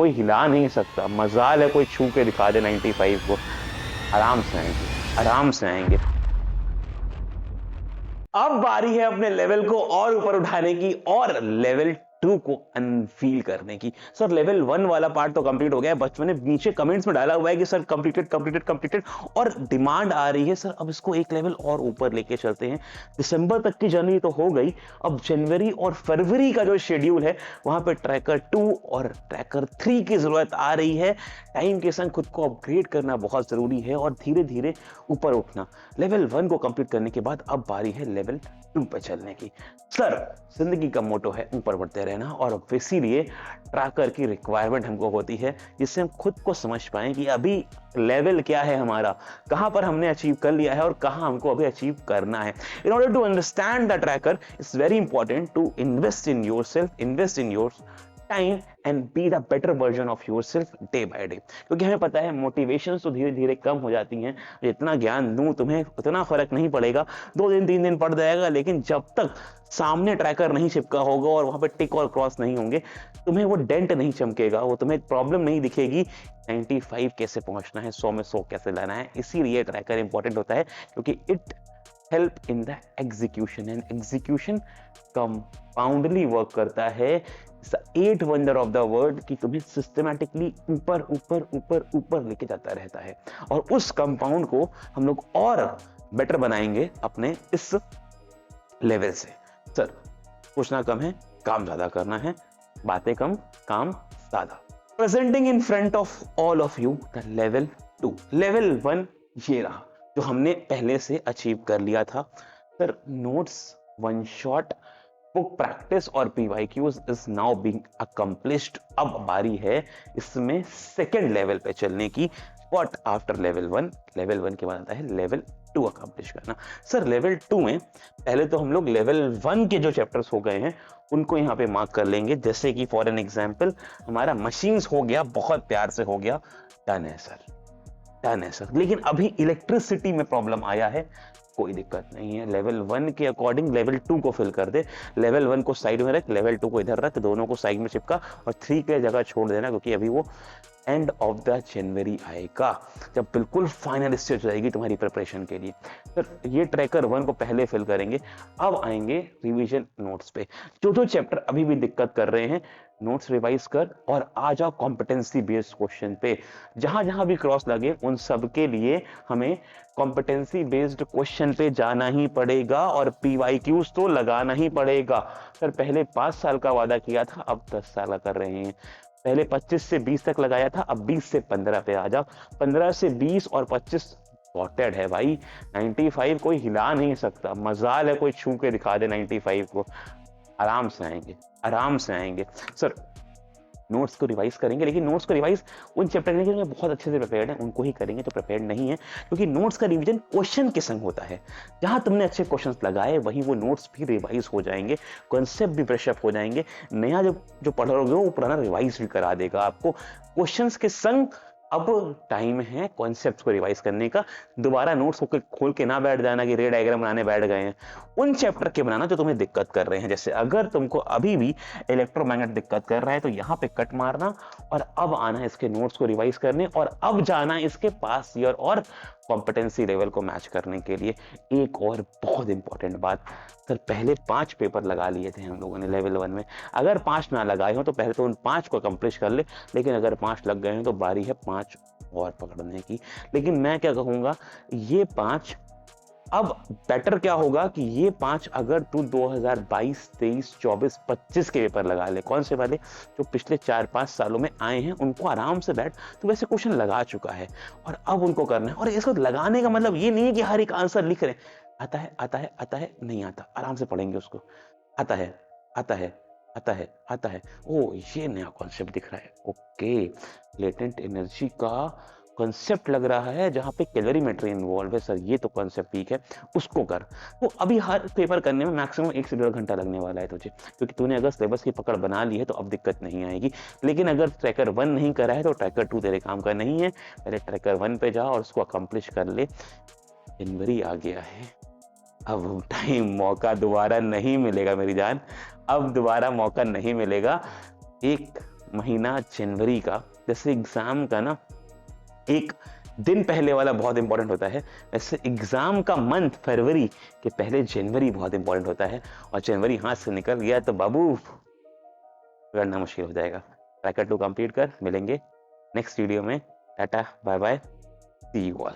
कोई हिला नहीं सकता, मजाल है कोई छू के दिखा दे 95 को। आराम से आएंगे, आराम से आएंगे। अब बारी है अपने लेवल को और ऊपर उठाने की और लेवल 2 को अनफील करने की। सर लेवल 1 वाला पार्ट तो कंप्लीट हो गया है, बच्चों ने नीचे कमेंट्स में डाला हुआ है कि सर कंप्लीटेड कंप्लीटेड कंप्लीटेड, और डिमांड आ रही है सर अब इसको एक लेवल और ऊपर लेके चलते हैं। दिसंबर तक की जर्नी तो हो गई, अब जनवरी और फरवरी का जो शेड्यूल है वहां पे ट्रैकर 2 और ट्रैकर 3 की जरूरत आ रही है। टाइम के संग खुद को अपग्रेड करना बहुत जरूरी है और धीरे धीरे ऊपर उठना। लेवल 1 को कंप्लीट करने के बाद अब बारी है लेवल 2 पे चलने की। सर जिंदगी का मोटो है ऊपर बढ़ते रहना, और इसीलिए ट्रैकर की रिक्वायरमेंट हमको होती है जिससे हम खुद को समझ पाएं कि अभी लेवल क्या है हमारा, कहां पर हमने अचीव कर लिया है और कहां हमको अभी अचीव करना है। In order to understand the tracker it's very important to invest in yourself, invest in your time and be the better version of yourself day by day. क्योंकि हमें पता है मोटिवेशन तो धीरे धीरे कम हो जाती हैं, जितना ज्ञान दूं तुम्हें उतना फर्क नहीं पड़ेगा, 2 दिन 3 दिन पड़ जाएगा, लेकिन जब तक सामने ट्रैकर नहीं चिपका होगा और वहां पे टिक और क्रॉस नहीं होंगे, तुम्हें वो डेंट नहीं चमकेगा, वो तुम्हें प्रॉब्लम नहीं दिखेगी 95 कैसे पहुंचना है, 100 में 100 कैसे लाना है। इसीलिए ट्रैकर इंपॉर्टेंट होता है क्योंकि it help in the execution, and execution compoundly work करता है। 8 वंडर ऑफ द वर्ल्ड कि तुम्हें सिस्टमैटिकली ऊपर ऊपर ऊपर ऊपर लेके जाता रहता है, और उस कंपाउंड को हम लोग और बेटर बनाएंगे अपने इस लेवल से। सर पूछना कम है, काम ज्यादा करना है, बातें कम, काम ज्यादा। Presenting in front of all of you the level 2। Level 1 ये रहा जो हमने पहले से अचीव कर लिया था। Sir notes, one shot, book practice और PYQs is now being accomplished. अब बारी है इसमें सेकेंड लेवल पे चलने की। What after level 1? लेवल 1 के बाद आता है लेवल 2 अकम्प्लिश करना। सर लेवल 2 में पहले तो हम लोग लेवल 1 के जो चैप्टर्स हो गए हैं उनको यहाँ पे मार्क कर लेंगे, जैसे कि फॉर एन एग्जाम्पल हमारा मशीन्स हो गया, बहुत प्यार से हो गया, डन है सर, डन है सर। लेकिन अभी इलेक्ट्रिसिटी में प्रॉब्लम आया है, कोई दिक्कत नहीं है, लेवल 1 के अकॉर्डिंग लेवल 2 को फिल कर दे। लेवल 1 को साइड में रख, लेवल 2 को इधर रख, दोनों को साइड में चिपका और 3 के जगह छोड़ देना, क्योंकि अभी वो एंड ऑफ द जनवरी आएगा जब बिल्कुल फाइनल स्टेज रहेगी तुम्हारी प्रिपरेशन के लिए। तो ये ट्रैकर 1 को पहले फिल करेंगे। अब आएंगे रिवीजन नोट्स पे। जो चैप्टर अभी भी दिक्कत कर रहे हैं, नोट्स रिवाइज कर और आ जाओ कॉम्पिटेंसी बेस्ड क्वेश्चन पे। जहां जहां भी क्रॉस लगे उन सब के लिए हमें कॉम्पिटेंसी बेस्ड क्वेश्चन पे जाना ही पड़ेगा और पीवाईक्यूज तो लगाना ही पड़ेगा। सर पहले 5 साल का वादा किया था, अब 10 साल का कर रहे हैं। पहले 25 से 20 तक लगाया था, अब 20 से 15 पे आ जाओ। 15 से 20 और 25 सॉर्टेड है भाई। 95 कोई हिला नहीं सकता, मजाल है कोई छू के दिखा दे 95 को। आराम से आएंगे, आराम से आएंगे। सर नोट्स को रिवाइज करेंगे, लेकिन नोट्स को रिवाइज उन चैप्टर के लिए बहुत अच्छे से प्रिपेयर्ड है उनको ही करेंगे जो प्रिपेयर्ड नहीं है, क्योंकि नोट्स का रिवीजन क्वेश्चन के संग होता है। जहां तुमने अच्छे क्वेश्चंस लगाए वहीं वो नोट्स भी रिवाइज हो जाएंगे, कॉन्सेप्ट भी ब्रशअप हो जाएंगे, नया जो पढ़ रहे हो वो पुराना रिवाइज भी करा देगा आपको क्वेश्चंस के संग। अब टाइम है कॉन्सेप्ट्स को रिवाइज करने का। दोबारा नोट्स खोल के ना बैठ जाना कि रे डायग्राम बनाने बैठ गए हैं। उन चैप्टर के बनाना जो तुम्हें दिक्कत कर रहे हैं। जैसे अगर तुमको अभी भी इलेक्ट्रोमैग्नेट दिक्कत कर रहा है तो यहाँ पे कट मारना और अब आना इसके नोट्स को रिवाइज करने, और अब जाना इसके पास ईयर और कॉम्पिटेंसी लेवल को मैच करने के लिए। एक और बहुत इंपॉर्टेंट बात, सर पहले 5 पेपर लगा लिए थे हम लोगों ने लेवल 1 में। अगर 5 ना लगाए हो तो पहले तो उन 5 को अकम्प्लिश कर ले, लेकिन अगर 5 लग गए हैं तो बारी है 5 और पकड़ने की। लेकिन मैं क्या कहूंगा, ये 5 अब बेटर क्या होगा कि ये 5 अगर तू 2022, 23, 24, 25 के पेपर लगा ले, कौन से वाले जो पिछले 4-5 सालों में आए हैं उनको आराम से बैठ, तो वैसे क्वेश्चन लगा चुका है और अब उनको करना है। और इसको लगाने का मतलब ये नहीं है कि हर एक आंसर लिख रहे हैं, आता है आता है आता है, नहीं आता, आराम से पढ़ेंगे उसको। आता है आता है आता है आता है, ओ ये नया कॉन्सेप्ट दिख रहा है, ओके लेटेंट एनर्जी का कॉन्सेप्ट लग रहा है जहां पे कैलोरीमेट्री इन्वॉल्व है, सर ये तो कॉन्सेप्ट ठीक है, उसको कर। तो अभी हर पेपर करने में मैक्सिमम 1 से 1.5 घंटा लगने वाला है तुझे, क्योंकि तूने अगर सिलेबस की पकड़ बना ली है तो अब दिक्कत नहीं आएगी। लेकिन अगर ट्रैकर 1 नहीं करा है तो ट्रैकर 2 तेरे काम का नहीं है। पहले ट्रैकर 1 पे जा और उसको अकम्प्लिश कर ले। जनवरी आ गया है, अब टाइम मौका दोबारा नहीं मिलेगा मेरी जान, अब दोबारा मौका नहीं मिलेगा। एक महीना जनवरी का, जैसे एग्जाम का ना एक दिन पहले वाला बहुत इंपॉर्टेंट होता है, वैसे एग्जाम का मंथ फरवरी के पहले जनवरी बहुत इंपॉर्टेंट होता है। और जनवरी हाथ से निकल गया तो बाबू करना मुश्किल हो जाएगा। ट्रैकर 2 कंप्लीट कर, मिलेंगे नेक्स्ट वीडियो में। Tata bye bye, see you all.